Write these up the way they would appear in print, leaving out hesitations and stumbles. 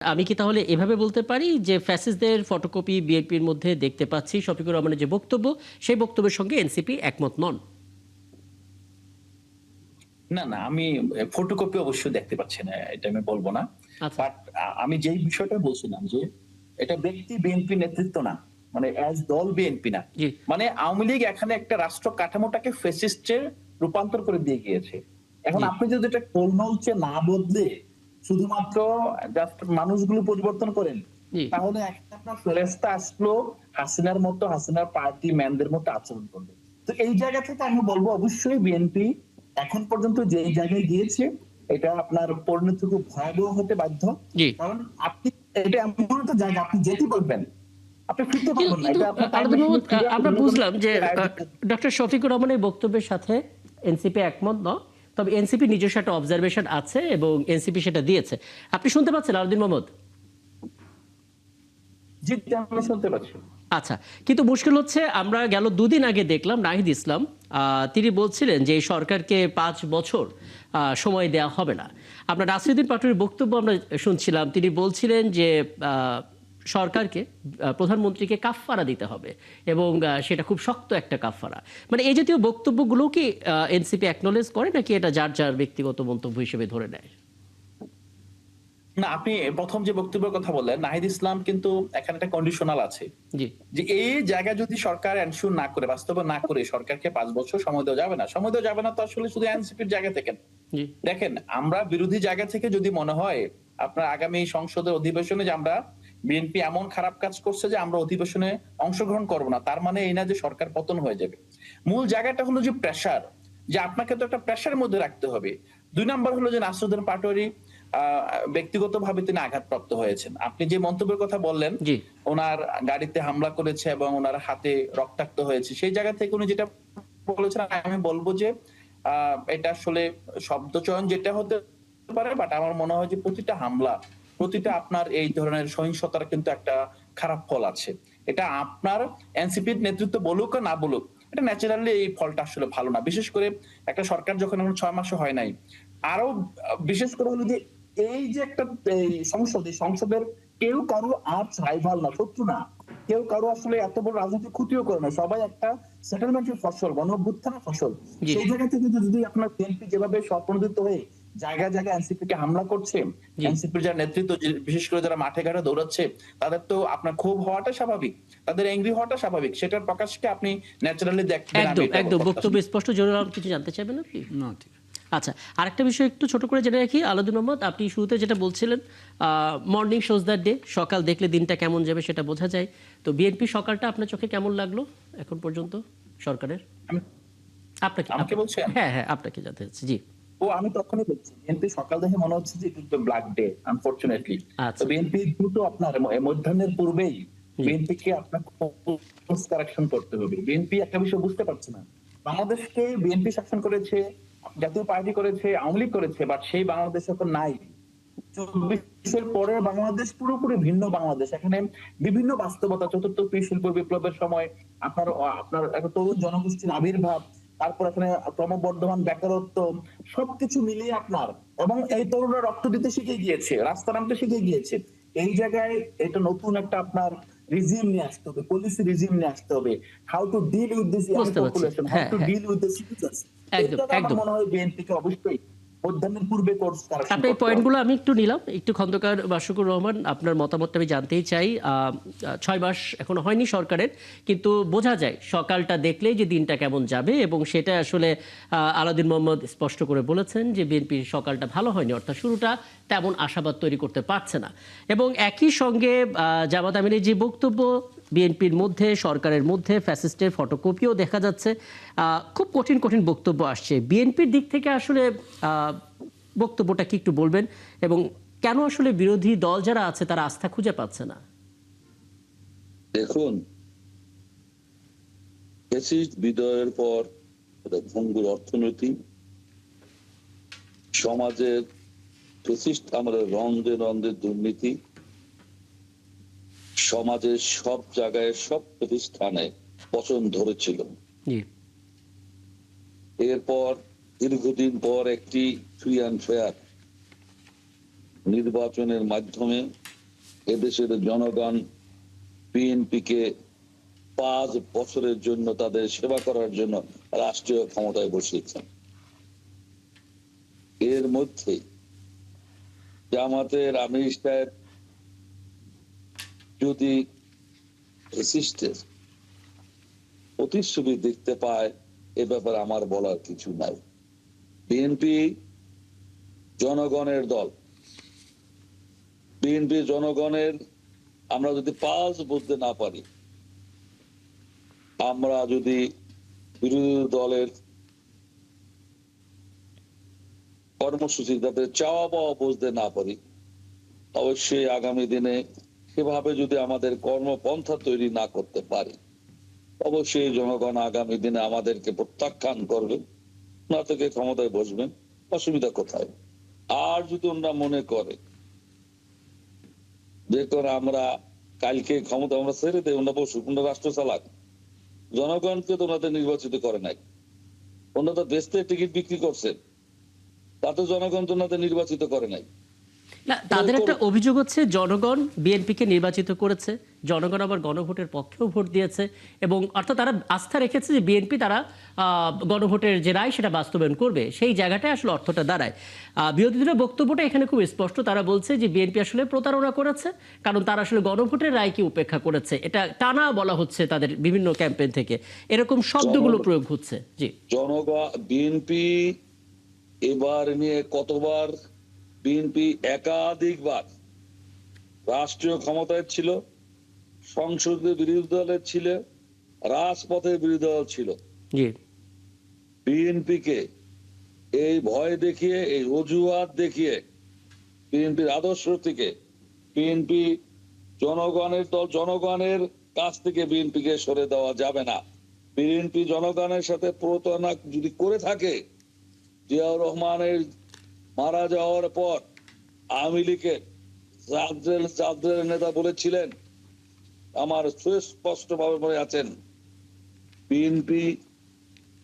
আমি কি তাহলে এভাবে বলতে পারি যে ফ্যাসিস্টদের ফটোকপি বিএনপির মধ্যে দেখতে পাচ্ছি, শফিকুর রহমানের যে বক্তব্য সেই বক্তব্যের সঙ্গে এনসিপি একমত নন? না, না, আমি ফটোকপি অবশ্যই দেখতে পাচ্ছি না। এটা আমি বলব না। আচ্ছা। বাট আমি যেই বিষয়টা বলছিলাম যে এটা ব্যক্তি বিএনপি নেতৃত্ব না। মানে অ্যাজ দল বিএনপি না। জি। মানে আওয়ামী লীগ এখানে একটা রাষ্ট্র কাঠামোটাকে ফ্যাসিস্টে রূপান্তর করে দিয়ে গিয়েছে। এখন জি। আপনি যদি এটা কর্মলচে না বদলে শুধুমাত্র জাস্ট মানুষগুলো পরিবর্তন করেন, জি। তাহলে একটা আপনার ফেরেশতা আসলো হাসিনার মতো, হাসিনার পার্টি ম্যানদের মতো আচরণ করবে। তো এই জায়গা থেকে আমি বলব অবশ্যই বিএনপি এখন পর্যন্ত যে জায়গায় গিয়েছে এটা আপনার পরিণতি খুব ভয়াবহ হতে বাধ্য। জি। কারণ আপনি এটা এমন একটা জায়গা আপনি যেতে পারবেন। আপনি ফিরতে কিন্তু পারবেন না। কিন্তু এটা আপনার টাইম আলাদা মেশিনে মোহাম্মদ, ফিরে আমরা অন্য কোনো বুঝলাম যে আয়োজন করতে ডক্টর শফিকুর রহমানের বক্তব্যের সাথে এনসিপি একমত নয়, তবে এনসিপি নিজস্ব একটা অবজারভেশন আছে এবং এনসিপি সেটা দিয়েছে। আপনি শুনতে পাচ্ছেন আলাউদ্দিন মোহাম্মদ? জি, আমি শুনতে পাচ্ছি। আচ্ছা, কিন্তু মুশকিল হচ্ছে আমরা গেল দুদিন আগে দেখলাম নাহিদ ইসলাম তিনি বলছিলেন যে এই সরকারকে ৫ বছর সময় দেওয়া হবে না। আমরা নাসিরুদ্দিন পাটোয়ারির বক্তব্য আমরা শুনছিলাম, তিনি বলছিলেন যে সরকারকে, প্রধানমন্ত্রীকে কাফফারা দিতে হবে এবং সেটা খুব শক্ত একটা কাফফারা। মানে এই জাতীয় বক্তব্যগুলো কি এনসিপি অ্যাকনলেজ করে, নাকি এটা যার যার ব্যক্তিগত মন্তব্য হিসেবে ধরে নেয়? না, আপনি ১ম যে বক্তব্যের কথা বললেন, নাহিদ ইসলাম কিন্তু এখানে একটা কন্ডিশনাল আছে। জি। যে এই জায়গায় যদি সরকার এনশিওর না করে, বাস্তবায়ন না করে সরকারকে ৫ বছর সময় দেওয়া যাবে না। সময় দেওয়া যাবে না তো আসলে শুধু এনসিপির জায়গা থেকে না। জি। দেখেন, আমরা বিরোধী জায়গা থেকে যদি মনে হয় আপনার আগামী সংসদের অধিবেশনে যে আমরা বিএনপি এমন খারাপ কাজ করছে যে আমরা অধিবেশনে অংশগ্রহণ করব না, তার মানে এই না যে সরকার পতন হয়ে যাবে। মূল জায়গাটা হলো যে প্রেশার, যে আপনাকে তো একটা প্রেশারের মধ্যে রাখতে হবে। ২ নাম্বার হলো যে নাসিরুদ্দিন পাটোয়ারি আ ব্যক্তিগতভাবে তিনি আঘাতপ্রাপ্ত হয়েছেন। আপনি যে মন্তব্যের কথা বললেন, জি। উনার গাড়িতে হামলা করেছে এবং উনার হাতে রক্তাক্ত হয়েছে। সেই জায়গা থেকে উনি যেটা বলেছেন আমি বলব যে আ এটা আসলে শব্দচয়ন যেটা হতে পারে, বাট আমার মনে হয় যে প্রতিটা হামলা, প্রতিটা আপনার এই ধরনের সহিংসতার কিন্তু একটা খারাপ ফল আছে। এটা আপনার এনসিপির নেতৃত্ব বলুক আর না বলুক, এটা ন্যাচারালি এই ফলটা আসলে ভালো না। বিশেষ করে একটা সরকার যখন এখন ৬ মাসও হয় নাই। আরো বিশেষ করে হলো যে এই যে একটা এই সংসদের কেউ কারো আর্চ রাইভাল না, শত্রু না। কেউ কারো আসলে এত বড় রাজনৈতিক ক্ষতিও করে না। সবাই একটা সেটেলমেন্টের ফসল, গণ-অভ্যুত্থানের ফসল। জি। সেই জায়গা থেকে যদি আপনার বিএনপি যেভাবে স্বপ্রণোদিত হয়ে জায়গায়, জায়গায় এনসিপি কে হামলা করছে, জি। এনসিপির যারা নেতৃত্ব বিশেষ করে যারা মাঠে ঘাটে দৌড়াচ্ছে, তাদের তো আপনার ক্ষোভ হওয়াটা স্বাভাবিক। তাদের এংরি হওয়াটা স্বাভাবিক। সেটার প্রকাশকে আপনি ন্যাচারালি দেখবেন, আমি একদম, এটা একদম। প্রত্যাশা বক্তব্য স্পষ্ট। জরুল আলম কিছু জানতে চাইবেন আপনি? না, ঠিক আছে। আচ্ছা, আরেকটা বিষয় একটু ছোট করে জেনে রাখি আলাউদ্দিন মোহাম্মদ, আপনি শুরুতে যেটা বলছিলেন মর্নিং শোজ দ্য ডে, সকাল দেখলে দিনটা কেমন যাবে সেটা বোঝা যায়। তো বিএনপি সকালটা আপনার চোখে কেমন লাগলো এখন পর্যন্ত সরকারের? আমি আপনাকে আমাকে আপনাকে বলছেন? হ্যাঁ, হ্যাঁ, আপনাকে জানতে চাচ্ছি। জি। আমি তখনই বলছি বিএনপি সকাল দেখে মনে হচ্ছে যে ইট ব্ল্যাক ডে আনফরচুনেটলি। তো আচ্ছা। বিএনপি দ্রুত আপনার মধ্যাহ্নের পূর্বেই জি। বিএনপিকে আপনার কোর্স কারেকশন করতে হবে। বিএনপি একটা বিষয় বুঝতে পারছে না। বাংলাদেশকে বিএনপি শাসন করেছে, জাতীয় পার্টি করেছে, আওয়ামী লীগ করেছে, বাট সেই বাংলাদেশ এখন নাই। ২৪ পরের বাংলাদেশ পুরোপুরি ভিন্ন বাংলাদেশ। এখানে বিভিন্ন বাস্তবতা, চতুর্থ শিল্প বিপ্লবের সময় আপনার আপনার একটা তরুণ জনগোষ্ঠীর আবির্ভাব, তারপর এখানে ক্রমবর্ধমান বেকারত্ব, সবকিছু মিলিয়ে আপনার এবং এই তরুণরা রক্ত দিতে শিখে গিয়েছে, রাস্তা নামতে শিখে গিয়েছে। এই জায়গায় এটা নতুন একটা আপনার রিজিম নিয়ে আসতে হবে, পলিসি রিজিম নিয়ে আসতে হবে। How to deal with this young বুঝতে পারছি। পপুলেশন, হাউ হ্যাঁ, টু হ্যাঁ। Deal with the citizens. এই একদম, জায়গায় আমার একদম। মনে হয় বিএনপি কে অবশ্যই মধ্যাহ্নের পূর্বে কোর্স কারেকশন আপনার এই করতে হবে। পয়েন্টগুলো আমি একটু নিলাম। একটু খন্দকার বাশিকুর রহমান, আপনার মতামতটা আমি জানতেই চাই। ৬ মাস এখনো হয়নি সরকারের, কিন্তু বোঝা যায় সকালটা দেখলেই যে দিনটা কেমন যাবে, এবং সেটা আসলে আলাউদ্দিন মোহাম্মদ স্পষ্ট করে বলেছেন যে বিএনপির সকালটা ভালো হয়নি, অর্থাৎ শুরুটা তেমন আশাবাদ তৈরি করতে পারছে না। এবং একই সঙ্গে জামাত আমিরের যে বক্তব্য, বিএনপির মধ্যে, সরকারের মধ্যে ফ্যাসিস্টের ফটোকপিও দেখা যাচ্ছে। খুব কঠিন কঠিন বক্তব্য আসছে বিএনপির দিক থেকে। আসলে বক্তব্যটা কি একটু বলবেন, এবং কেন আসলে বিরোধী দল যারা আছে তারা আস্থা খুঁজে পাচ্ছে না? দেখুন, ফ্যাসিস্ট বিদায়ের পর ভঙ্গুর অর্থনীতি, সমাজের ফ্যাসিস্ট আমাদের রন্ধে রন্ধে দুর্নীতি, সমাজের সব জায়গায় সব প্রতিষ্ঠানে পচন ধরেছিল। জি। এরপর দীর্ঘদিন পর একটি ফ্রি অ্যান্ড ফেয়ার নির্বাচনের মাধ্যমে এদেশের জনগণ বিএনপিকে 5 বছরের জন্য তাদের সেবা করার জন্য রাষ্ট্রীয় ক্ষমতায় বসিয়েছেন। এর মধ্যে জামাতের আমির সাহেব যদি ফ্যাসিস্টের প্রতিচ্ছবি দেখতে পায়, এ ব্যাপারে আমার বলার কিছু নাই। বিএনপি জনগণের দল, বিএনপি জনগণের, আমরা যদি পালস বুঝতে না পারি, আমরা যদি বিরোধী দলের কর্মসূচি তাদের চাওয়া পাওয়া বুঝতে না পারি, অবশ্যই আগামী দিনে সেভাবে যদি আমাদের কর্মপন্থা তৈরি না করতে পারি, অবশ্যই জনগণ আগামী দিনে আমাদেরকে প্রত্যাখ্যান করবে, না থেকে ক্ষমতায় বসবেন। অসুবিধা কোথায়? আর যদি ওনারা মনে করে দেখুন আমরা কালকে ক্ষমতা আমরা ছেড়ে দেয়, ওনারা বসুক, ওনারা রাষ্ট্র চালাক, জনগণকে তো ওনাদের নির্বাচিত করে নাই, ওনারা তো বেচতে টিকিট বিক্রি করছেন, তাতে জনগণ তো ওনাদের নির্বাচিত করে নাই। না, তাদের একটা অভিযোগ হচ্ছে জনগণ বিএনপিকে নির্বাচিত করেছে, জনগণ আবার গণভোটের পক্ষেও ভোট দিয়েছে, এবং অর্থাৎ তারা আস্থা রেখেছে যে বিএনপি তারা গণভোটের যে রায় সেটা বাস্তবায়ন করবে। সেই জায়গাটায় আসলে অর্থটা দাঁড়ায়। বিরোধীদের বক্তব্যটা এখানে খুব স্পষ্ট, তারা বলছে যে বিএনপি আসলে প্রতারণা করেছে, কারণ তারা আসলে গণভোটের রায়কে উপেক্ষা করেছে। এটা টানা বলা হচ্ছে তাদের বিভিন্ন ক্যাম্পেইন থেকে, এরকম শব্দগুলো প্রয়োগ হচ্ছে। জি, জনগণ বিএনপি এবার নিয়ে কতবার, বিএনপি একাধিকবার রাষ্ট্রীয় ক্ষমতায় ছিল, সংসদে বিরোধী দলের ছিল, রাজপথে বিরোধী দল ছিল। জি, বিএনপিকে এই ভয় দেখিয়ে, এই অজুহাত দেখিয়ে, বিএনপির আদর্শ থেকে, বিএনপি জনগণের দল, জনগণের কাছ থেকে বিএনপিকে সরে দেওয়া যাবে না। বিএনপি জনগণের সাথে প্রতারণা যদি করে থাকে, জিয়াউর রহমানের মারা যাওয়ার পর আওয়ামী লীগের জাদ্রের নেতা বলেছিলেন, আমার সুস্পষ্ট ভাবে মনে আছেন, বিএনপি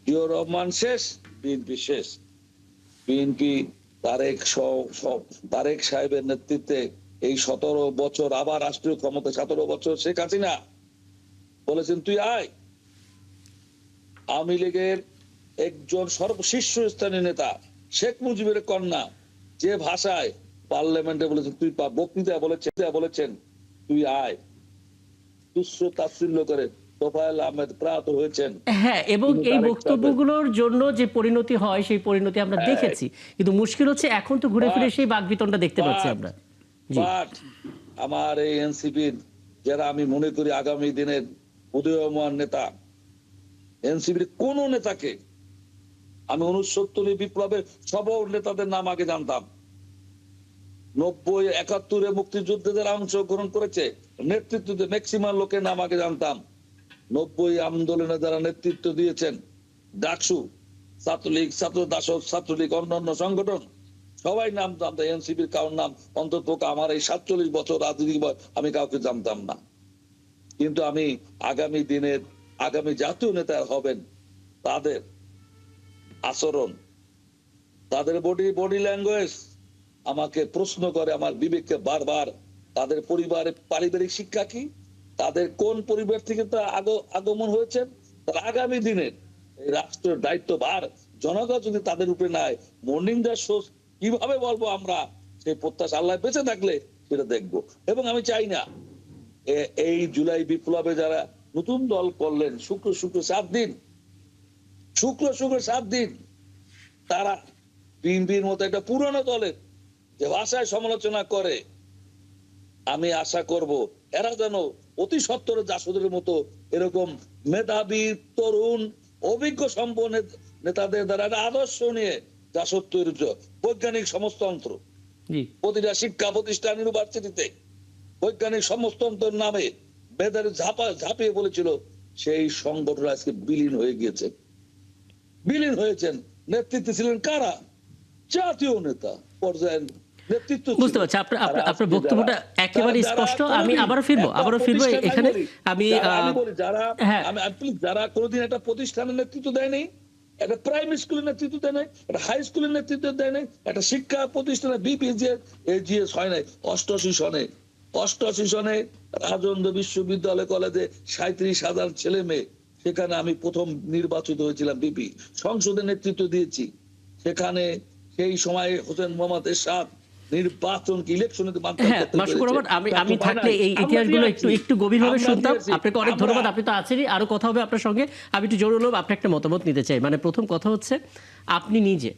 জিয়াউর রহমান শেষ, বিএনপি শেষ। বিএনপি তারেক সাহেবের নেতৃত্বে এই 17 বছর আবার রাষ্ট্রীয় ক্ষমতা, 17 বছর শেখ হাসিনা বলেছেন তুই আয়। আওয়ামী লীগের একজন শীর্ষস্থানীয় নেতা শেখ মুজিবের কন্যা যে ভাষায় পার্লামেন্টে বলেছেন তুই, বক্তৃতা বলেছেন তুই আয়, তুচ্ছ তাচ্ছিল্য করে তোফায়েল আহমেদ প্রয়াত হয়েছেন। হ্যাঁ, এবং এই বক্তব্যগুলোর জন্য যে পরিণতি হয় সেই পরিণতি আমরা দেখেছি, কিন্তু মুশকিল হচ্ছে এখন তো ঘুরে ফিরে সেই বাকবিতণ্ডা দেখতে পাচ্ছি আমরা। জি, বাট আমার এই এনসিপির যারা আমি মনে করি আগামী দিনের উদীয়মান নেতা, এনসিপির কোন নেতাকে আমি 69 বিপ্লবের সব নেতাদের নাম আগে জানতাম, 90 71 মুক্তিযুদ্ধে যারা অংশগ্রহণ করেছে নেতৃত্ব ম্যাক্সিমাম লোকের নাম আগে জানতাম, 90 আন্দোলনে যারা নেতৃত্ব দিয়েছেন, ডাকসু, ছাত্রলীগ, ছাত্র দাসক, ছাত্রলীগ, অন্যান্য সংগঠন, সবাই নাম জানতাম। এনসিপির কারোর নাম অন্তত আমার এই 47 বছর রাজনীতি আমি কাউকে জানতাম না। কিন্তু আমি আগামী দিনের আগামী জাতীয় নেতা হবেন, তাদের আচরণ, তাদের বডি ল্যাঙ্গুয়েজ আমাকে প্রশ্ন করে, আমার বিবেককে বারবার। তাদের পরিবারের পারিবারিক শিক্ষা কি, তাদের কোন পরিবার থেকে তারা আগমন হয়েছেন, তার আগামী দিনের এই রাষ্ট্রের দায়িত্বভার জনগণ যদি তাদের উপরে নেয়, মর্নিং দ্য শো কিভাবে বলবো আমরা, সেই প্রত্যাশা আল্লাহ বেঁচে থাকলে সেটা দেখবো। এবং আমি চাই না এই জুলাই বিপ্লবে যারা নতুন দল করলেন, শুক্র 7 দিন, শুক্র 7 দিন তারা বিএনপির মতো একটা পুরনো দলের যে ভাষায় সমালোচনা করে, আমি আশা করব এরা যেন অতি সত্বর জাসদের মতো এরকম মেধাবী, তরুণ, অভিজ্ঞ সম্পন্ন নেতাদের দ্বারা আদর্শ নিয়ে জাসদ তৈরি, বৈজ্ঞানিক সমাজতন্ত্র, প্রতিটা শিক্ষা প্রতিষ্ঠান, ইউনিভার্সিটিতে বৈজ্ঞানিক সমাজতন্ত্রের নামে মেধাবী ঝাঁপিয়ে বলেছিল, সেই সংগঠন আজকে বিলীন হয়ে গিয়েছে। বিলীন হয়েছেন, নেতৃত্বে ছিলেন কারা? জাতীয় নেতা পর্যায়ের নেতৃত্ব। বুঝতে পারছি আপনার বক্তব্যটা একেবারে স্পষ্ট। আমি আবারও ফিরবো এখানে। আমি বলি যারা কোনোদিন একটা প্রতিষ্ঠানের নেতৃত্ব দেয়নি, একটা প্রাইমারি স্কুলের নেতৃত্ব দেয় নাই, একটা হাই স্কুলের নেতৃত্ব দেয় নাই, একটা শিক্ষা প্রতিষ্ঠানের বিপিজিএস হয় নাই 88 সনে, 88 সনে রাজেন্দ্র বিশ্ববিদ্যালয় কলেজে 37,000 ছেলে মেয়ে, সেখানে আমি প্রথম নির্বাচিত হয়েছিলাম বিপি, সংসদে নেতৃত্ব দিয়েছি। সেখানে সেই সময় হোসেন মোহাম্মদ এরশাদ নির্বাচনকে ইলেকশনে হ্যাঁ, মাশকুর রহমান, আমি থাকলে এই ইতিহাসগুলো একটু গভীরভাবে শুনতাম। আপনাকে অনেক ধন্যবাদ, আপনি তো আছেনই, আরো কথা হবে আপনার সঙ্গে। আমি একটু জোর হলো আপনি একটা মতামত নিতে চাই। মানে প্রথম কথা হচ্ছে, আপনি নিজে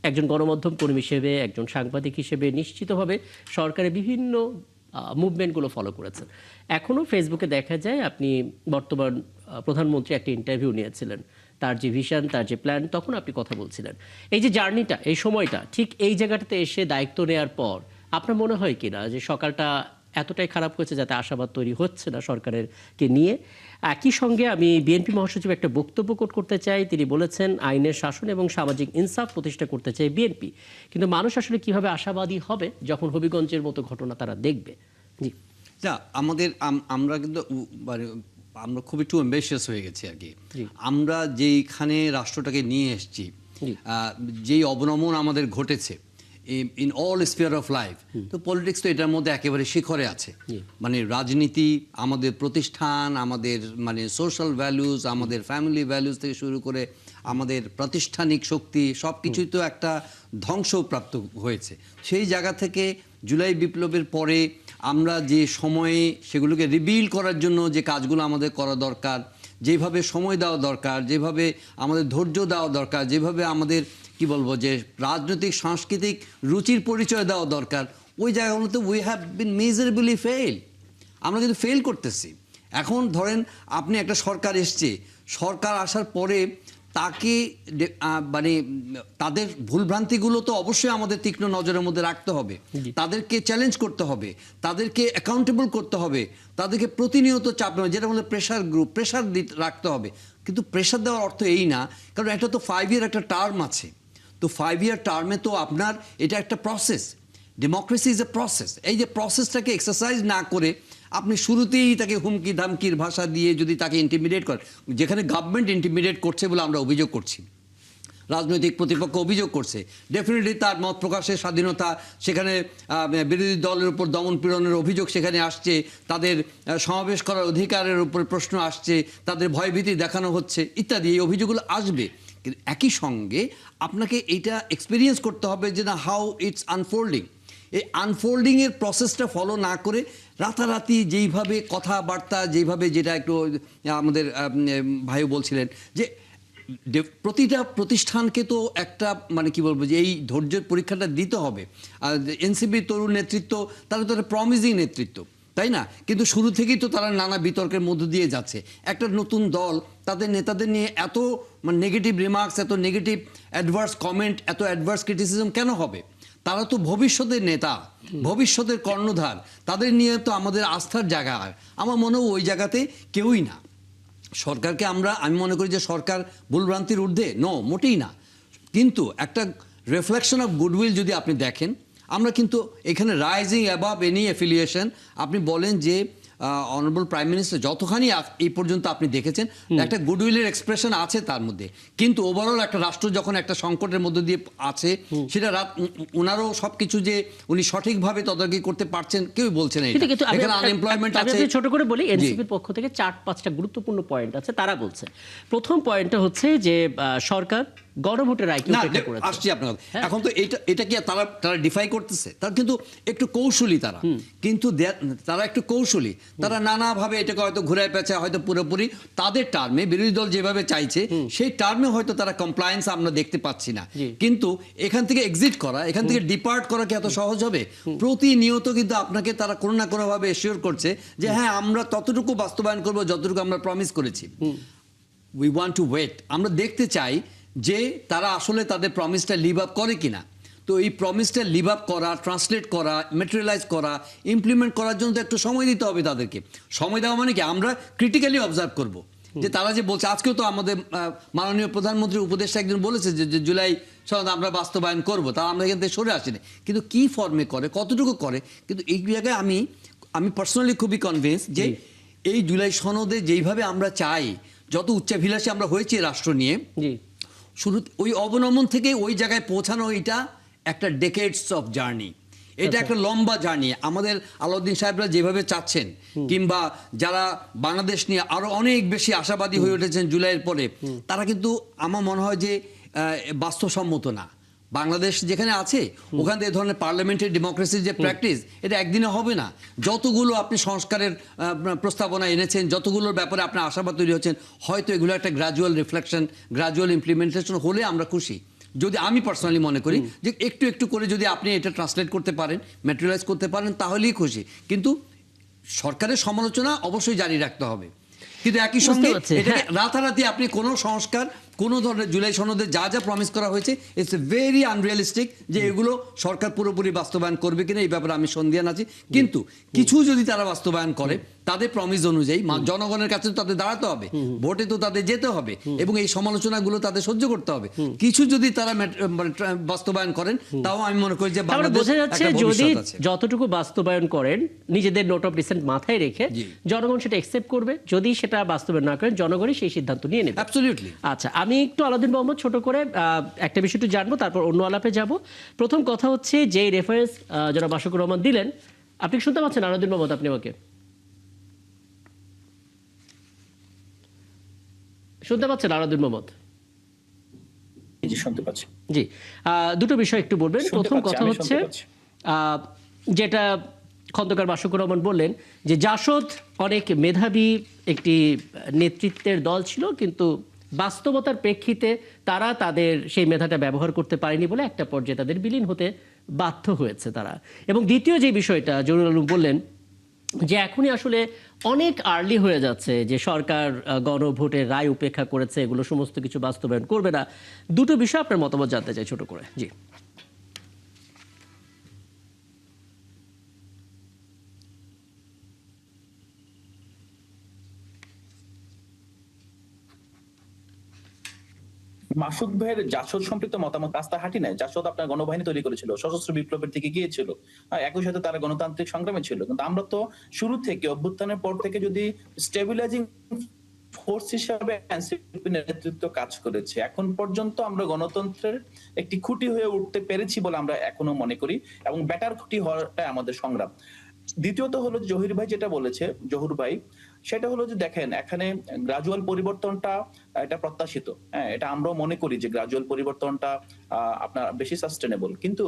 একজন গণমাধ্যম কর্মী হিসেবে, একজন সাংবাদিক হিসেবে নিশ্চিতভাবে সরকারের বিভিন্ন মুভমেন্টগুলো ফলো করেছেন। এখনো ফেসবুকে দেখা যায় আপনি বর্তমান প্রধানমন্ত্রী একটা ইন্টারভিউ নিয়েছিলেন, তার যে ভিশন, তার যে প্ল্যান, তখন আপনি কথা বলছিলেন। এই যে জার্নিটা, এই সময়টা, ঠিক এই জায়গাটাতে এসে দায়িত্ব নেওয়ার পর আপনার মনে হয় কিনা যে সকালটা এতটাই খারাপ হয়েছে যাতে আশাবাদ তৈরি হচ্ছে না সরকারেরকে নিয়ে? একই সঙ্গে আমি বিএনপি মহাসচিব একটা বক্তব্য কোট করতে চাই। তিনি বলেছেন আইনের শাসন এবং সামাজিক ইনসাফ প্রতিষ্ঠা করতে চাই বিএনপি, কিন্তু মানুষ আসলে কিভাবে আশাবাদী হবে যখন হবিগঞ্জের মতো ঘটনা তারা দেখবে? জি, আমাদের আমরা কিন্তু মানে আমরা খুব একটু অ্যাম্বিশিয়াস হয়ে গেছি আর কি। আমরা যেইখানে রাষ্ট্রটাকে নিয়ে এসেছি, যেই অবনমন আমাদের ঘটেছে in all spear of life, তো পলিটিক্স তো এটার মধ্যে একেবারে শিখরে আছে। মানে রাজনীতি, আমাদের প্রতিষ্ঠান, আমাদের মানে সোশ্যাল ভ্যালুজ, আমাদের ফ্যামিলি ভ্যালুজ থেকে শুরু করে আমাদের প্রাতিষ্ঠানিক শক্তি, সব কিছুই তো একটা ধ্বংসপ্রাপ্ত হয়েছে। সেই জায়গা থেকে জুলাই বিপ্লবের পরে আমরা যে সময়ে সেগুলোকে রিবিল্ড করার জন্য যে কাজগুলো আমাদের করা দরকার, যেভাবে সময় দেওয়া দরকার, যেভাবে আমাদের ধৈর্য দেওয়া দরকার, যেভাবে আমাদের কি বলবো যে রাজনৈতিক সাংস্কৃতিক রুচির পরিচয় দেওয়া দরকার, ওই জায়গাগুলোতে উই হ্যাভ বিন মেজারেবলি ফেল। আমরা কিন্তু ফেল করতেছি। এখন ধরেন আপনি একটা সরকার এসছে, সরকার আসার পরে তাকে মানে তাদের ভুলভ্রান্তিগুলো তো অবশ্যই আমাদের তীক্ষ্ণ নজরের মধ্যে রাখতে হবে, তাদেরকে চ্যালেঞ্জ করতে হবে, তাদেরকে অ্যাকাউন্টেবল করতে হবে, তাদেরকে প্রতিনিয়ত চাপ নেওয়া, যেটা বলে প্রেশার গ্রুপ, প্রেশার রাখতে হবে। কিন্তু প্রেশার দেওয়ার অর্থ এই না, কারণ একটা তো 5 ইয়ার একটা টার্ম আছে, তো 5 ইয়ার টার্মে তো আপনার এটা একটা process, democracy is a process. এই যে প্রসেসটাকে এক্সারসাইজ না করে আপনি শুরুতেই তাকে হুমকি ধামকির ভাষা দিয়ে যদি তাকে ইন্টিমিডেট করেন, যেখানে গভর্নমেন্ট ইন্টিমিডেট করছে বলে আমরা অভিযোগ করছি, রাজনৈতিক প্রতিপক্ষ অভিযোগ করছে, ডেফিনেটলি তার মত প্রকাশের স্বাধীনতা, সেখানে বিরোধী দলের উপর দমন পীড়নের অভিযোগ সেখানে আসছে, তাদের সমাবেশ করার অধিকারের উপর প্রশ্ন আসছে, তাদের ভয়ভীতি দেখানো হচ্ছে ইত্যাদি, এই অভিযোগগুলো আসবে। কিন্তু একই সঙ্গে আপনাকে এইটা এক্সপিরিয়েন্স করতে হবে যে না, হাউ ইটস আনফোল্ডিং। এই আনফোল্ডিংয়ের প্রসেসটা ফলো না করে রাতারাতি যেইভাবে কথাবার্তা, যেইভাবে, যেটা একটু আমাদের ভাইও বলছিলেন যে প্রতিটা প্রতিষ্ঠানকে তো একটা মানে কি বলবো যে এই ধৈর্যের পরীক্ষাটা দিতে হবে। আর এনসিপি তরুণ নেতৃত্ব, তারা তো একটা প্রমিজিং নেতৃত্ব, তাই না? কিন্তু শুরু থেকেই তো তারা নানা বিতর্কের মধ্য দিয়ে যাচ্ছে। একটা নতুন দল তাদের নেতাদের নিয়ে এত মানে নেগেটিভ রিমার্কস, এত নেগেটিভ অ্যাডভার্স কমেন্ট, এত অ্যাডভার্স ক্রিটিসিজম কেন হবে? তারা তো ভবিষ্যতের নেতা, ভবিষ্যতের কর্ণধার, তাদের নিয়ে তো আমাদের আস্থার জায়গা। আমার মনে হয় ওই জায়গাতে কেউই না। সরকারকে আমি মনে করি যে সরকার ভুলভ্রান্তির ঊর্ধ্বে, মোটেই না। কিন্তু একটা রিফ্লেকশন অফ গুডউইল যদি আপনি দেখেন, আমরা কিন্তু এখানে রাইজিং অ্যাবাভ এনি অ্যাফিলিয়েশন, আপনি বলেন যে অনারেবল প্রাইম মিনিস্টার যতখানি এই পর্যন্ত আপনি দেখেছেন একটা গুডউইলের এক্সপ্রেশন আছে তার মধ্যে, কিন্তু ওভারঅল একটা রাষ্ট্র যখন একটা সংকটের মধ্যে দিয়ে আছে, সেটা ওনারও সবকিছু যে উনি সঠিকভাবে তদারকি করতে পারছেন কেউ বলছে না। এখানে আনএমপ্লয়মেন্ট আছে। ছোট করে বলি, এনসিপির পক্ষ থেকে 4-5টা গুরুত্বপূর্ণ পয়েন্ট আছে, তারা বলছে। প্রথম পয়েন্টটা হচ্ছে যে সরকার গণভোটের রায়কে উপেক্ষা করেছে। আসছি আপনার এখন তো এটা কি তারা ডিফাই করতেছে? তারা কিন্তু একটু কৌশলী, তারা একটু কৌশলী, তারা নানাভাবে এটাকে হয়তো ঘুরায় পেঁচা, হয়তো পুরোপুরি তাদের টার্মে বিরোধী দল যেভাবে চাইছে সেই টার্মে হয়তো তারা কমপ্লায়েন্স আমরা দেখতে পাচ্ছি না। কিন্তু এখান থেকে এক্সিট করা, এখান থেকে ডিপার্ট করা কি এত সহজ হবে? প্রতিনিয়ত কিন্তু আপনাকে তারা কোনো না কোনো ভাবে এশিওর করছে যে হ্যাঁ, আমরা ততটুকু বাস্তবায়ন করবো যতটুকু আমরা প্রমিস করেছি। উই ওয়ান্ট টু ওয়েট, আমরা দেখতে চাই যে তারা আসলে তাদের প্রমিসটা লিভ আপ করে কিনা। তো এই প্রমিসটা লিভ আপ করা, ট্রান্সলেট করা, ম্যাটেরিয়ালাইজ করা, ইমপ্লিমেন্ট করার জন্য তো একটু সময় দিতে হবে তাদেরকে। সময় দেওয়া মানে কি, আমরা ক্রিটিক্যালি অবজার্ভ করব যে তারা যে বলছে। আজকেও তো আমাদের মাননীয় প্রধানমন্ত্রীর উপদেষ্টা একজন বলেছে যে জুলাই সনদ আমরা বাস্তবায়ন করবো, তা আমরা এখান থেকে সরে আসিনি। কিন্তু কি ফর্মে করে, কতটুকু করে, কিন্তু এই জায়গায় আমি পার্সোনালি খুবই কনভিন্স যে এই জুলাই সনদে যেইভাবে আমরা চাই, যত উচ্চাভিলাষী আমরা হয়েছি রাষ্ট্র নিয়ে, শুরু ওই অবনমন থেকে ওই জায়গায় পৌঁছানো, এটা একটা ডেকেডস অফ জার্নি। এটা একটা লম্বা জার্নি। আমাদের আলাউদ্দিন সাহেবরা যেভাবে চাচ্ছেন, কিংবা যারা বাংলাদেশ নিয়ে আরো অনেক বেশি আশাবাদী হয়ে উঠেছেন জুলাইয়ের পরে, তারা কিন্তু আমার মনে হয় যে বাস্তবসম্মত না। বাংলাদেশ যেখানে আছে ওখানে এই ধরনের পার্লামেন্টারি ডেমোক্রেসির যে প্র্যাকটিস, এটা একদিনে হবে না। যতগুলো আপনি সংস্কারের প্রস্তাবনা এনেছেন, যতগুলোর ব্যাপারে আপনার আশাবাদ তৈরি হচ্ছেন, হয়তো এগুলো একটা গ্রাজুয়াল রিফ্লেকশন, গ্রাজুয়াল ইমপ্লিমেন্টেশন হলে আমরা খুশি। যদি আমি পার্সোনালি মনে করি যে একটু একটু করে যদি আপনি এটা ট্রান্সলেট করতে পারেন, ম্যাটেরিয়ালাইজ করতে পারেন, তাহলেই খুশি। কিন্তু সরকারের সমালোচনা অবশ্যই জারি রাখতে হবে, কিন্তু একই সঙ্গে এটাকে রাতারাতি আপনি কোনো সংস্কার, কোনো ধরনের জুলাই সনদে যা যা প্রমিস করা হয়েছে, ইটস এ ভেরি আনরিয়ালিস্টিক যে এগুলো সরকার পুরোপুরি বাস্তবায়ন করবে কিনা এই ব্যাপারে আমি সন্দিহান আছি। কিন্তু কিছু যদি তারা বাস্তবায়ন করে তাদের প্রমিস অনুযায়ী, জনগণের কাছে তো তাদের দাঁড়াতে হবে, ভোটে তো তাদের যেতে হবে, এবং এই সমালোচনাগুলো তাদের সহ্য করতে হবে। কিছু যদি তারা বাস্তবায়ন করেন, তাও আমি মনে করি যে বোঝা যাচ্ছে যদি যতটুকু বাস্তবায়ন করেন নিজেদের নোট অফ ডিসেন্ট মাথায় রেখে জনগণ সেটা অ্যাকসেপ্ট করবে। যদি সেটা বাস্তবায়ন না করেন, জনগণই সেই সিদ্ধান্ত নিয়ে নেবে। অ্যাবসলিউটলি। আচ্ছা, আমি একটু আলাউদ্দিন মোহাম্মদ ছোট করে একটা বিষয় একটু জানবো, তারপর অন্য আলাপে যাব। প্রথম কথা হচ্ছে যে রেফারেন্স যারা মাশরুকুর রহমান দিলেন, আপনি শুনতে পাচ্ছেন আলাউদ্দিন মোহাম্মদ? আপনি আমাকে শুনতে পাচ্ছেন আলাউদ্দিন মোহাম্মদ? জি, শুনতে পাচ্ছি। জি, দুটো বিষয় একটু বলবেন। প্রথম কথা হচ্ছে যেটা খন্দকার মাশরুকুর রহমান বললেন যে জাসদ অনেক মেধাবী একটি নেতৃত্বের দল ছিল, কিন্তু বাস্তবতার প্রেক্ষিতে তারা তাদের সেই মেধাটা ব্যবহার করতে পারেনি বলে একটা পর্যায়ে তাদের বিলীন হতে বাধ্য হয়েছে তারা। এবং দ্বিতীয় যে বিষয়টা জহুরুল আলম বললেন যে এখনই আসলে অনেক আর্লি হয়ে যাচ্ছে, যে সরকার গণভোটের রায় উপেক্ষা করেছে, এগুলো সমস্ত কিছু বাস্তবায়ন করবে না। দুটো বিষয় আপনার মতামত জানতে চাই ছোট করে। জি, মাসুদ ভাইয়ের জাসদ সম্পৃক্ত মতামত রাস্তা হাঁটি নাই। জাসদ আপনার গণবাহিনী তৈরি করেছিল, সশস্ত্র বিপ্লবের দিকে গিয়েছিল, একই সাথে তারা গণতান্ত্রিক সংগ্রামে ছিল। কিন্তু আমরা তো শুরু থেকে, অভ্যুত্থানের পর থেকে যদি স্টেবিলাইজিং ফোর্স হিসাবে এনসিপি নেতৃত্ব কাজ করেছে, এখন পর্যন্ত আমরা গণতন্ত্রের একটি খুঁটি হয়ে উঠতে পেরেছি বলে আমরা এখনো মনে করি, এবং বেটার খুঁটি হওয়াটাই আমাদের সংগ্রাম। দ্বিতীয়ত হলো জহির ভাই যেটা বলেছে, জহুর ভাই, সেটা হলো যে দেখেন এখানে গ্রাজুয়াল পরিবর্তনটা এটা প্রত্যাশিত। হ্যাঁ, এটা আমরাও মনে করি যে গ্রাজুয়াল পরিবর্তনটা আপনার বেশি সাস্টেনেবল। কিন্তু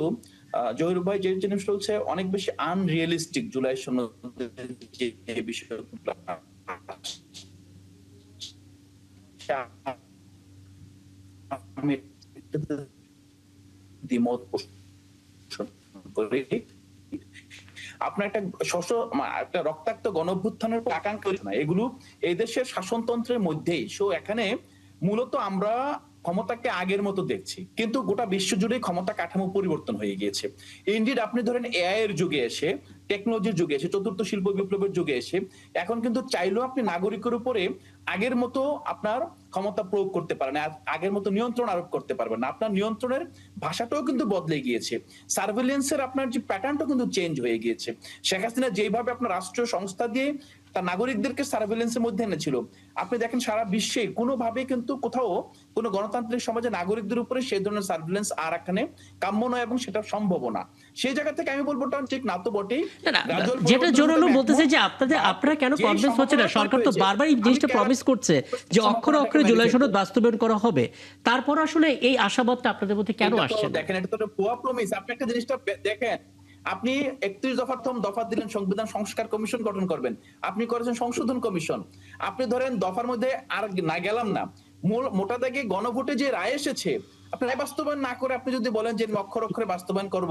জহির ভাই যে জিনিস বলছে অনেক বেশি আনরিয়েলিস্টিক। জুলাই সনদের যে বিষয়গুলো আমি দ্বিমত পোষণ করি। আপনার একটা রক্তাক্ত গণঅভ্যুত্থানের আকাঙ্ক্ষা না, এগুলো এই দেশের শাসনতন্ত্রের মধ্যেই। সো এখানে মূলত আমরা ক্ষমতাকে আগের মতো দেখছি, কিন্তু গোটা বিশ্ব জুড়ে ক্ষমতা কাঠামো পরিবর্তন হয়ে গিয়েছে। ইনডিড আপনি ধরেন এআই এর যুগে এসে, টেকনোলজির যুগে এসে, চতুর্থ শিল্প বিপ্লবের যুগে এসে এখন কিন্তু চাইলেও আপনি নাগরিকের উপরে আগের মতো আপনার ক্ষমতা প্রয়োগ করতে পারেন না, আগের মতো নিয়ন্ত্রণ আরোপ করতে পারবেন না। আপনার নিয়ন্ত্রণের ভাষাটাও কিন্তু বদলে গিয়েছে, সার্ভেলেন্সের আপনার যে প্যাটার্নটাও কিন্তু চেঞ্জ হয়ে গিয়েছে। শেখ হাসিনা যেভাবে আপনার রাষ্ট্রীয় সংস্থা দিয়ে তার নাগরিকদেরকে সার্ভেলেন্সের মধ্যে এনেছিল, আপনি দেখেন সারা বিশ্বে কোনোভাবে কিন্তু কোথাও কোনো গণতান্ত্রিক সমাজে নাগরিকদের উপরে সেই ধরনের সার্ভেলেন্স আর এখানে কাম্য নয়, এবং সেটা সম্ভব না। সেই জায়গা থেকে আমি বলবো ঠিক না তো বটেই। যেটা জোরালো বলতেছে যে আপনারা কেন কনভিন্স হচ্ছে না? সরকার তো বারবার এই জিনিসটা প্রমিস করছে যে অক্ষরে অক্ষরে জুলাই সনদ বাস্তবায়ন করা হবে, তারপর আসলে এই আশাবাদটা আপনাদের মধ্যে কেন আসছে? দেখেন, এটা তো ভুয়া প্রমিস। আপনি একটা জিনিসটা দেখেন, আপনি 31 দফার দফা দিলেন সংবিধান সংস্কার কমিশন গঠন করবেন, আপনি করেছেন সংশোধন কমিশন। আপনি ধরেন দফার মধ্যে আর না গেলাম না, মোটা দাগে গণভোটে যে রায় এসেছে, আপনি রায় বাস্তবায়ন না করে আপনি যদি বলেন যে অক্ষর অক্ষরে বাস্তবায়ন করব,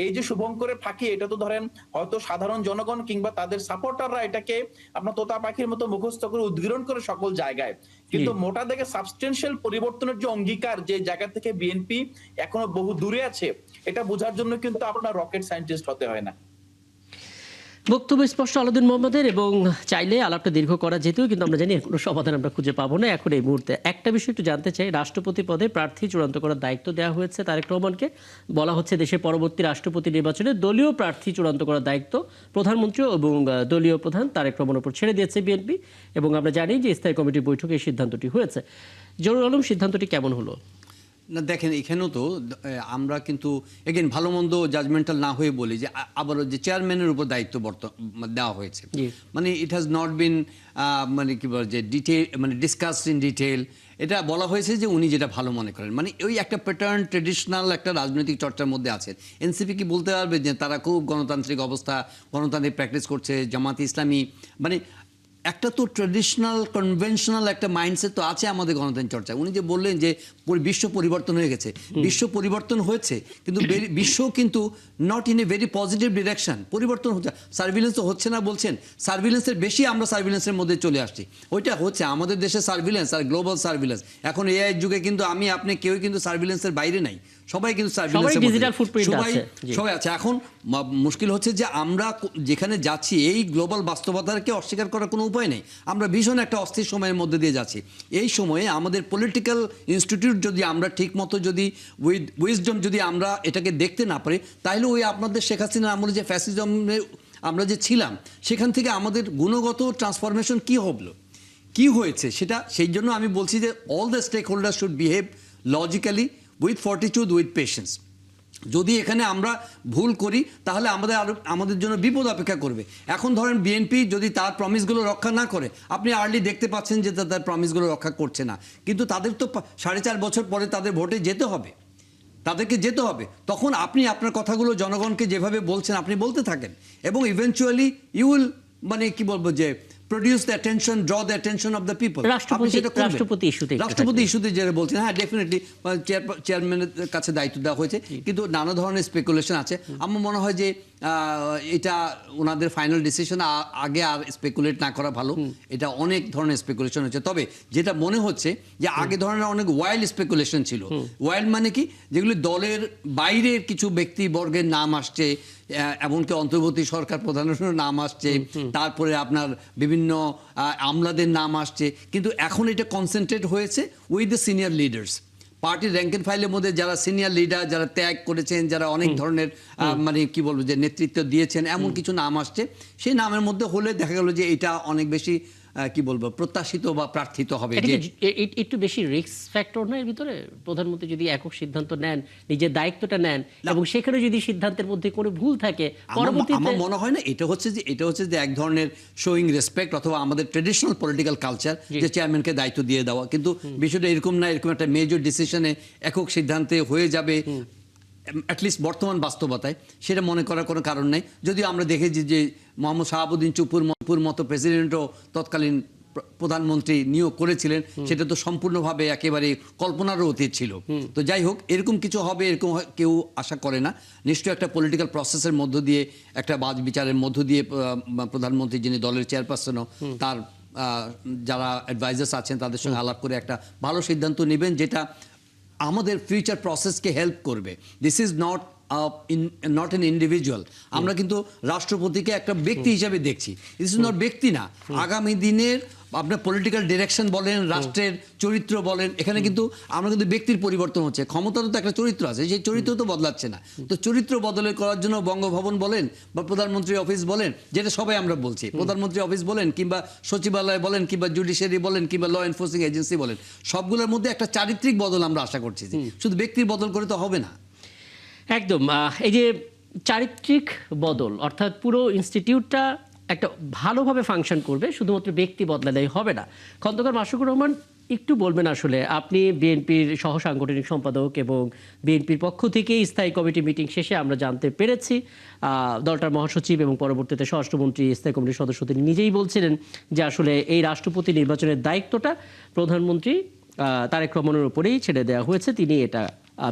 এই যে শুভঙ্করের ফাঁকি, এটা তো ধরেন হয়তো সাধারণ জনগণ কিংবা তাদের সাপোর্টাররা এটাকে আপনার তোতা পাখির মতো মুখস্থ করে উদ্গীরণ করে সকল জায়গায়। কিন্তু মোটা দাগে সাবস্টেন্সিয়াল পরিবর্তনের যে অঙ্গীকার, যে জায়গা থেকে বিএনপি এখনো বহু দূরে আছে, এটা বোঝার জন্য কিন্তু আপনার রকেট সায়েন্টিস্ট হতে হয় না। বক্তব্য স্পষ্ট আলাউদ্দিন মোহাম্মদের, এবং চাইলে আলাপটা দীর্ঘ করা যেত, কিন্তু আমরা জানি কোনো সমাধান আমরা খুঁজে পাবো না এখন এই মুহূর্তে। একটা বিষয় একটু জানতে চাই, রাষ্ট্রপতি পদে প্রার্থী চূড়ান্ত করার দায়িত্ব দেওয়া হয়েছে তারেক রহমানকে। বলা হচ্ছে দেশের পরবর্তী রাষ্ট্রপতি নির্বাচনে দলীয় প্রার্থী চূড়ান্ত করার দায়িত্ব প্রধানমন্ত্রী এবং দলীয় প্রধান তারেক রহমানের উপর ছেড়ে দিয়েছে বিএনপি, এবং আমরা জানি যে স্থায়ী কমিটির বৈঠকে এই সিদ্ধান্তটি হয়েছে। জহুরুল আলম, সিদ্ধান্তটি কেমন হলো? না দেখেন এখানেও তো আমরা কিন্তু এগেন ভালো মন্দ জাজমেন্টাল না হয়ে বলি যে আবারও যে চেয়ারম্যানের উপর দায়িত্ব দেওয়া হয়েছে, মানে ইট হ্যাজ নট বিন মানে কি বলে যে ডিটেল মানে ডিসকাসড ইন ডিটেল। এটা বলা হয়েছে যে উনি যেটা ভালো মনে করেন, মানে ওই একটা প্যাটার্ন ট্রেডিশনাল একটা রাজনৈতিক চর্চার মধ্যে আছেন। এনসিপি কি বলতে পারবে যে তারা খুব গণতান্ত্রিক অবস্থা, গণতান্ত্রিক প্র্যাকটিস করছে, জামাত ইসলামী, মানে একটা তো ট্রেডিশনাল কনভেনশনাল একটা মাইন্ডসেট তো আছে আমাদের গণতন্ত্র চর্চা। উনি যে বললেন যে বিশ্ব পরিবর্তন হয়ে গেছে, বিশ্ব পরিবর্তন হয়েছে কিন্তু বিশ্ব কিন্তু not in a very positive direction, পরিবর্তন হচ্ছে। সার্ভিলেন্স তো হচ্ছে না বলছেন, সার্ভিলেন্সের বেশি আমরা সার্ভিলেন্সের মধ্যে চলে আসছি। ওইটা হচ্ছে আমাদের দেশে সার্ভিলেন্স আর গ্লোবাল সার্ভিলেন্স। এখন এআই যুগে কিন্তু আমি আপনি কেউ কিন্তু সার্ভিলেন্সের বাইরে নাই, সবাই কিন্তু সার্ভিলেন্সের সবাই আছে। এখন মুশকিল হচ্ছে যে আমরা যেখানে যাচ্ছি এই গ্লোবাল বাস্তবতাকে অস্বীকার করার কোনো উপায় নেই। আমরা ভীষণ একটা অস্থির সময়ের মধ্যে দিয়ে যাচ্ছি। এই সময়ে আমাদের পলিটিক্যাল ইনস্টিটিউট যদি আমরা ঠিক মতো যদি উইজডম যদি আমরা এটাকে দেখতে না পারি, তাহলে ওই আপনাদের শেখ হাসিনার আমলে যে ফ্যাসিজমে আমরা যে ছিলাম সেখান থেকে আমাদের গুণগত ট্রান্সফরমেশন কি হয়েছে সেটা, সেই জন্য আমি বলছি যে all the stakeholder should behave logically with fortitude with patience. যদি এখানে আমরা ভুল করি তাহলে আমাদের জন্য বিপদ অপেক্ষা করবে। এখন ধরেন বিএনপি যদি তার প্রমিসগুলো রক্ষা না করে, আপনি আর্লি দেখতে পাচ্ছেন যে তার প্রমিসগুলো রক্ষা করছে না, কিন্তু তাদের তো 4.5 বছর পরে তাদের ভোটে যেতে হবে, তাদেরকে যেতে হবে। তখন আপনি আপনার কথাগুলো জনগণকে যেভাবে বলছেন আপনি বলতে থাকেন এবং ইভেনচুয়ালি ইউ উইল মানে কি বলবো যে produce the attention, draw the attention of the people. রাষ্ট্রপতি ইস্যুতে যেটা বলছেন, হ্যাঁ ডেফিনেটলি চেয়ারম্যানের কাছে দায়িত্ব দেওয়া হয়েছে, কিন্তু নানা ধরনের স্পেকুলেশন আছে। আমার মনে হয় যে এটা ওনাদের ফাইনাল ডিসিশন, আগে আর স্পেকুলেট না করা ভালো। এটা অনেক ধরনের স্পেকুলেশন হচ্ছে, তবে যেটা মনে হচ্ছে যে আগে ধরনের অনেক ওয়াইল্ড স্পেকুলেশন ছিল। ওয়াইল্ড মানে কি, যেগুলি দলের বাইরের কিছু ব্যক্তিবর্গের নাম আসছে, এমনকি অন্তর্বর্তী সরকার প্রধানেরও নাম আসছে, তারপরে আপনার বিভিন্ন আমলাদের নাম আসছে, কিন্তু এখন এটা কনসেন্ট্রেট হয়েছে উইথ দ্য সিনিয়র লিডার্স। পার্টির র্যাঙ্ক এন্ড ফাইলের মধ্যে যারা সিনিয়র লিডার, যারা ত্যাগ করেছেন, যারা অনেক ধরনের মানে কি বলবো যে নেতৃত্ব দিয়েছেন, এমন কিছু নাম আসছে। সেই নামের মধ্যে হলে দেখা গেল যে এটা অনেক বেশি কি বলবো প্রত্যাশিত বা প্রার্থিত হবে। একটু বেশি রিস্ক ফ্যাক্টর না এর ভিতরে? প্রধানমন্ত্রী যদি একক সিদ্ধান্ত নেন, নিজের দায়িত্বটা নেন এবং সেখানে যদি সিদ্ধান্তের মধ্যে কোনো ভুল থাকে পরবর্তীতে, আমার মনে হয় না এটা হচ্ছে যে এক ধরনের শোয়িং রেসপেক্ট অথবা আমাদের ট্রেডিশনাল পলিটিক্যাল কালচার যে চেয়ারম্যানকে দায়িত্ব দিয়ে দেওয়া, কিন্তু বিষয়টা এরকম না। এরকম একটা মেজর ডিসিশনে একক সিদ্ধান্তে হয়ে যাবে অ্যাটলিস্ট বর্তমান বাস্তবতায়, সেটা মনে করার কোনো কারণ নেই। যদিও আমরা দেখেছি যে মোহাম্মদ শাহাবুদ্দিন চুপুর মতো প্রেসিডেন্টও তৎকালীন প্রধানমন্ত্রী নিয়োগ করেছিলেন, সেটা তো সম্পূর্ণভাবে একেবারে কল্পনারও অতীত ছিল। তো যাই হোক, এরকম কিছু হবে এরকম কেউ আশা করে না। নিশ্চয়ই একটা পলিটিক্যাল প্রসেসের মধ্য দিয়ে, একটা বাজ বিচারের মধ্য দিয়ে প্রধানমন্ত্রী যিনি দলের চেয়ারপারসনও তার যারা অ্যাডভাইজার্স আছেন তাদের সঙ্গে আলাপ করে একটা ভালো সিদ্ধান্ত নেবেন, যেটা আমাদের ফিউচার প্রসেসকে হেল্প করবে। This is not an individual. আমরা কিন্তু রাষ্ট্রপতিকে একটা ব্যক্তি হিসাবে দেখছি, দিস ইজ নট ব্যক্তি না। আগামী দিনের আপনার পলিটিক্যাল ডিরেকশন বলেন, রাষ্ট্রের চরিত্র বলেন, এখানে কিন্তু আমরা কিন্তু ব্যক্তির পরিবর্তন হচ্ছে। ক্ষমতারও তো একটা চরিত্র আছে, সেই চরিত্র তো বদলাচ্ছে না। তো চরিত্র বদলে করার জন্য বঙ্গভবন বলেন বা প্রধানমন্ত্রী অফিস বলেন, যেটা সবাই আমরা বলছি, প্রধানমন্ত্রী অফিস বলেন কিংবা সচিবালয় বলেন কিংবা জুডিশিয়ারি বলেন কিংবা ল এনফোর্সিং এজেন্সি বলেন, সবগুলোর মধ্যে একটা চারিত্রিক বদল আমরা আশা করছি। শুধু ব্যক্তির বদল করে তো হবে না। একদম। এই যে চারিত্রিক বদল, অর্থাৎ পুরো ইনস্টিটিউটটা একটা ভালোভাবে ফাংশন করবে, শুধুমাত্র ব্যক্তি বদলালেই হবে না। খন্দকার মাশরুকুর রহমান, একটু বলবেন আসলে আপনি বিএনপির সহ সাংগঠনিক সম্পাদক এবং বিএনপির পক্ষ থেকে স্থায়ী কমিটি মিটিং শেষে আমরা জানতে পেরেছি দলটার মহাসচিব এবং পরবর্তীতে স্বরাষ্ট্রমন্ত্রী স্থায়ী কমিটির সদস্য তিনি নিজেই বলছিলেন যে আসলে এই রাষ্ট্রপতি নির্বাচনের দায়িত্বটা প্রধানমন্ত্রী তারেক রহমানের উপরেই ছেড়ে দেওয়া হয়েছে, তিনি এটা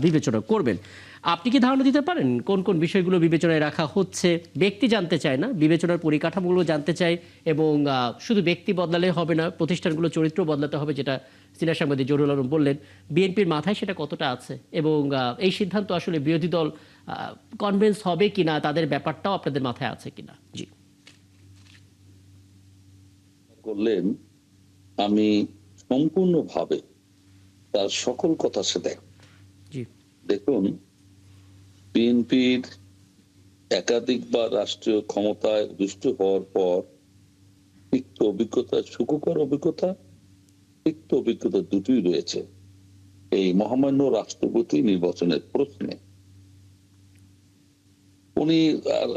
বিবেচনা করবেন। আপনি কি ধারণা দিতে পারেন কোন কোন বিষয়গুলো বিবেচনায় রাখা হচ্ছে? ব্যক্তি জানতে চায় না, বিবেচনার পরিকাঠামোগুলো জানতে চাই, এবং শুধু ব্যক্তি বদলালে হবে না, প্রতিষ্ঠানগুলো চরিত্র বদলাতে হবে, যেটা সিনিয়র সাংবাদিক জহুরুল আলম বললেন। বিএনপির মাথায় সেটা কতটা আছে এবং এই সিদ্ধান্ত আসলে বিরোধী দল কনভিন্স হবে কিনা, তাদের ব্যাপারটাও আপনাদের মাথায় আছে কিনা? জি করলেন, আমি সম্পূর্ণভাবে তার সকল কথা সে দেখুন, বিএনপির একাধিকবার রাষ্ট্রীয় ক্ষমতায় দুষ্ট হওয়ার পর তিক্ত অভিজ্ঞতা, সুখকর অভিজ্ঞতা, তিক্ত অভিজ্ঞতা দুটোই রয়েছে। এই মহামান্য রাষ্ট্রপতি নির্বাচনের প্রশ্নে উনি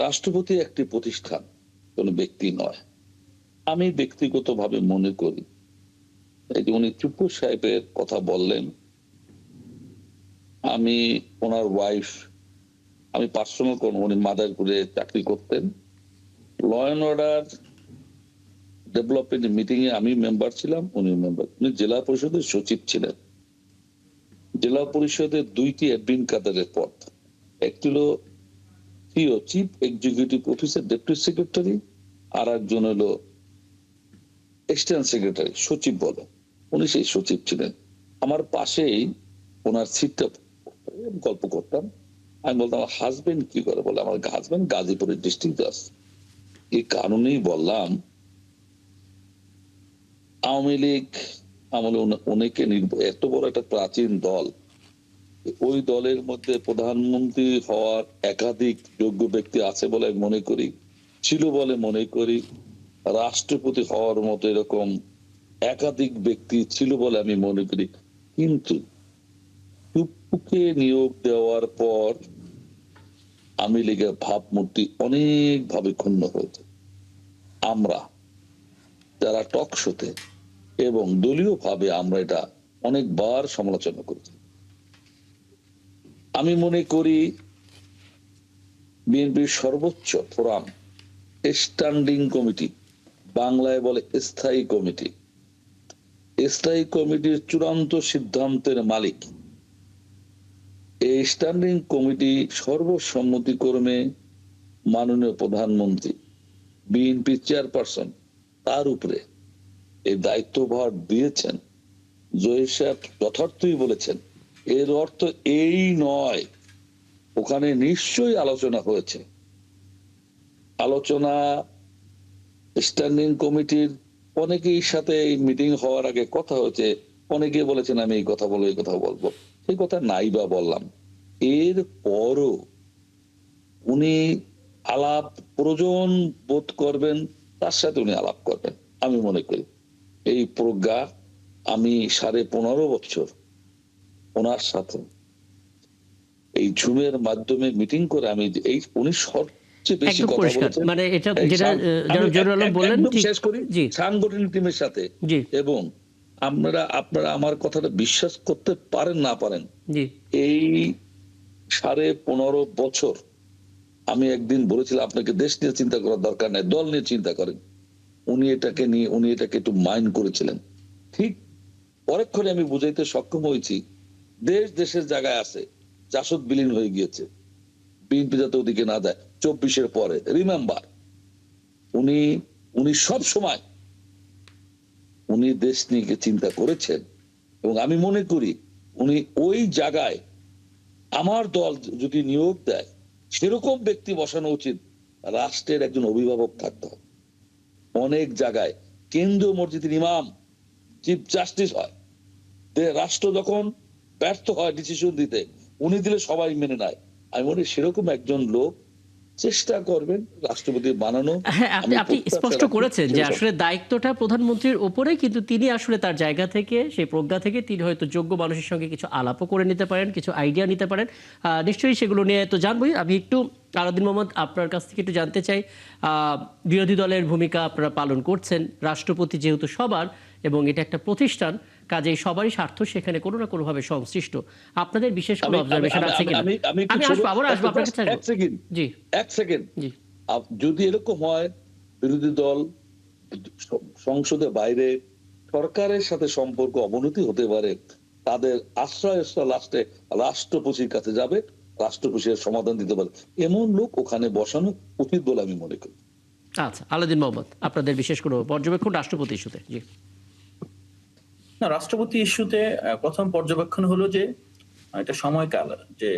রাষ্ট্রপতি একটি প্রতিষ্ঠান, কোন ব্যক্তি নয়। আমি ব্যক্তিগতভাবে মনে করি এই যে উনি চুপ্পু সাহেবের কথা বললেন, আমি ওনার ওয়াইফ, আমি পার্সোনাল কোন, উনি মাদারপুরে চাকরি করতেন। Law and order development meeting এ আমি মেম্বার ছিলাম, উনি মেম্বার। উনি জেলা পরিষদের সচিব ছিলেন। জেলা পরিষদের 2টি অ্যাডমিন কাদারের পদ, একটি হলো chief executive officer deputy secretary, আর একজন হলো এক্সটেন্ট সেক্রেটারি, সচিব বলে। উনি সেই সচিব ছিলেন। আমার পাশেই ওনার সিটটা, গল্প করতাম। আমি বলতাম আমার হাজবেন্ড কি করে, বলে আমার হাজবেন্ড গাজীপুরের ডিস্ট্রিক্ট আছে। এই কারণেই বললাম আওয়ামী লীগ আমলে অনেকে এত বড় একটা প্রাচীন দল, ওই দলের মধ্যে প্রধানমন্ত্রী হওয়ার একাধিক যোগ্য ব্যক্তি আছে বলে আমি মনে করি, ছিল বলে মনে করি। রাষ্ট্রপতি হওয়ার মতো এরকম একাধিক ব্যক্তি ছিল বলে আমি মনে করি। কিন্তু চুপ্পুকে নিয়োগ দেওয়ার পর আওয়ামী লীগের ভাবমূর্তি অনেক ভাবে ক্ষুণ্ণ হয়েছে। আমরা যারা টক শোতে এবং দলীয় ভাবে আমরা এটা অনেকবার সমালোচনা করেছি। আমি মনে করি বিএনপির সর্বোচ্চ ফোরাম, স্ট্যান্ডিং কমিটি, বাংলায় বলে স্থায়ী কমিটি, স্থায়ী কমিটির চূড়ান্ত সিদ্ধান্তের মালিক এই স্ট্যান্ডিং কমিটি সর্বসম্মতিক্রমে মাননীয় প্রধানমন্ত্রী, বিএনপি চেয়ারপারসন, তার উপরে এই দায়িত্বভার দিয়েছেন। জহির সাহেব যথার্থই বলেছেন, এর অর্থ এই নয়, ওখানে নিশ্চয়ই আলোচনা হয়েছে। আলোচনা স্ট্যান্ডিং কমিটির অনেকের সাথে এই মিটিং হওয়ার আগে কথা হয়েছে, অনেকে বলেছেন আমি এই কথা বলবো, এই কথা বলবো, সেই কথা নাই বা বললাম। এর পরও উনি আলাপ প্রয়োজন বোধ করবেন, তার সাথে উনি আলাপ করবেন। আমি মনে করি এই প্রজ্ঞা, আমি 15.5 বছর ওনার সাথে এই জুমের মাধ্যমে মিটিং করে আমি এই উনি সবচেয়ে বেশি একদম কথা পরিষ্কার, বলেছেন। মানে এটা যেটা জরুরি আলম বললেন ঠিক। শেষ করি জি, সাংগঠনিক টিমের সাথে। জি, এবং আপনারা আমার কথাটা বিশ্বাস করতে পারেন না পারেন, জি, এই 15.5 বছর আমি একদিন বলেছিলাম আপনাকে দেশ নিয়ে চিন্তা করার দরকার নাই, দল নিয়ে চিন্তা করেন। উনি এটাকে একটু মাইন্ড করেছিলেন। ঠিক পরক্ষণে আমি বুঝাইতে সক্ষম হয়েছি, দেশের জায়গায় আছে, জাসদ বিলীন হয়ে গিয়েছে, বিএনপি যাতে ওদিকে না যায় 24-এর পরে। রিমেম্বার, উনি সব সময় উনি দেশ নিয়ে চিন্তা করেছেন। এবং আমি মনে করি উনি ওই জায়গায় আমার দল যদি নিয়োগ দেয়, সেরকম ব্যক্তি বসানো উচিত। রাষ্ট্রের একজন অভিভাবক থাকতে হবে। অনেক জায়গায় কেন্দ্রীয় মসজিদের ইমাম চিফ জাস্টিস হয়, রাষ্ট্র যখন ব্যর্থ হয় ডিসিশন দিতে, উনি দিলে সবাই মেনে নেয়। আমি মনে করি সেরকম একজন লোক চেষ্টা করবেন রাষ্ট্রপতি বানানো। হ্যাঁ, আপনি স্পষ্ট করেছেন যে আসলে দায়িত্বটা প্রধানমন্ত্রীর উপরে, কিন্তু তিনি আসলে তার জায়গা থেকে, সেই প্রজ্ঞা থেকে তিনি হয়তো যোগ্য মানুষের সঙ্গে কিছু আলাপও করে নিতে পারেন, কিছু আইডিয়া নিতে পারেন। নিশ্চয়ই সেগুলো নিয়ে তো জানবই। আমি একটু আলাউদ্দিন মোহাম্মদ আপনার কাছ থেকে একটু জানতে চাই, বিরোধী দলের ভূমিকা আপনারা পালন করছেন, রাষ্ট্রপতি যেহেতু সবার এবং এটা একটা প্রতিষ্ঠান, কাজেই সবারই স্বার্থ সেখানে কোনো না কোনোভাবে সংশ্লিষ্ট। আপনাদের বিশেষ কোনো অবজারভেশন আছে কিনা? আমি আসবো, আবার আসবো আপনার কাছে। জি, এক সেকেন্ড। জি, যদি এরকম হয় বিরোধী দল সংসদের বাইরে সরকারের সাথে সম্পর্ক অবনতি হতে পারে, তাদের আশ্রয় লাস্টে রাষ্ট্রপতির কাছে যাবে, রাষ্ট্রপতির সমাধান দিতে পারে, এমন লোক ওখানে বসানো উচিত বলে আমি মনে করি। আচ্ছা, আলাউদ্দিন মোহাম্মদ আপনাদের বিশেষ কোনো পর্যবেক্ষণ রাষ্ট্রপতি ইস্যুতে? জি, না, রাষ্ট্রপতি ইস্যুতে প্রথম পর্যবেক্ষণ হলো যে এটা সময়কাল, যে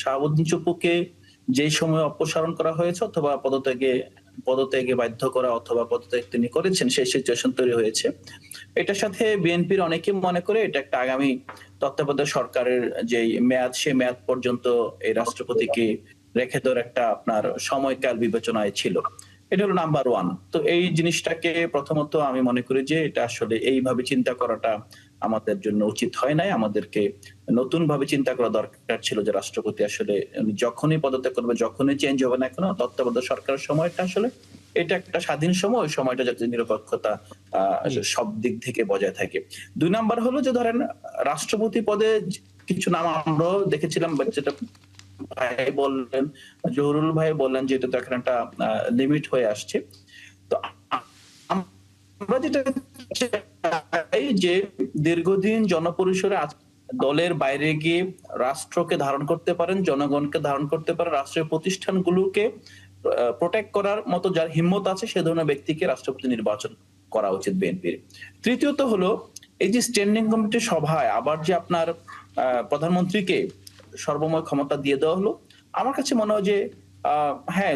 শাহাবুদ্দিন চুপ্পুকে যেই সময় অপসারণ করা হয়েছে অথবা পদত্যাগে বাধ্য করা অথবা পদত্যাগ তিনি করেছেন, সেই সিচুয়েশন তৈরি হয়েছে। এটার সাথে বিএনপির অনেকে মনে করে এটা একটা আগামী তত্ত্বাবধায়ক সরকারের যে মেয়াদ, সেই মেয়াদ পর্যন্ত এই রাষ্ট্রপতিকে রেখে দেওয়ার একটা আপনার সময়কাল বিবেচনায় ছিল। এটা হলো নাম্বার 1। তো এই জিনিসটাকে প্রথমত আমি মনে করি যে এটা আসলে এইভাবে চিন্তা করাটা আমাদের জন্য উচিত হয় নাই। আমাদেরকে নতুন ভাবে চিন্তা করা দরকার ছিল যে রাষ্ট্রপতি আসলে উনি যখনই পদত্যাগ করবে, যখনই চেঞ্জ হবে না কেন, তত্ত্বাবধায়ক সরকারের সময়টা আসলে এটা একটা স্বাধীন সময়, ওই সময়টা যাতে নিরপেক্ষতা সব দিক থেকে বজায় থাকে। 2 নাম্বার হলো যে ধরেন রাষ্ট্রপতি পদে কিছু নাম আমরাও দেখেছিলাম, যেটা ভাই বললেন, জহুরুল ভাই বললেন যে এটা তো এখন একটা লিমিট হয়ে আসছে। তো আমরা যেটা চাই যে দীর্ঘদিন জনপরিসরে দলের বাইরে গিয়ে রাষ্ট্রকে ধারণ করতে পারেন, জনগণকে ধারণ করতে পারেন, রাষ্ট্রের প্রতিষ্ঠানগুলোকে প্রোটেক্ট করার মতো যার হিম্মত আছে সে ধরনের ব্যক্তিকে রাষ্ট্রপতি নির্বাচন করা উচিত বিএনপির। তৃতীয়ত হলো এই যে স্ট্যান্ডিং কমিটির সভায় আবার যে আপনার প্রধানমন্ত্রীকে সর্বময় ক্ষমতা দিয়ে দেওয়া হলো, আমার কাছে মনে হয় যে হ্যাঁ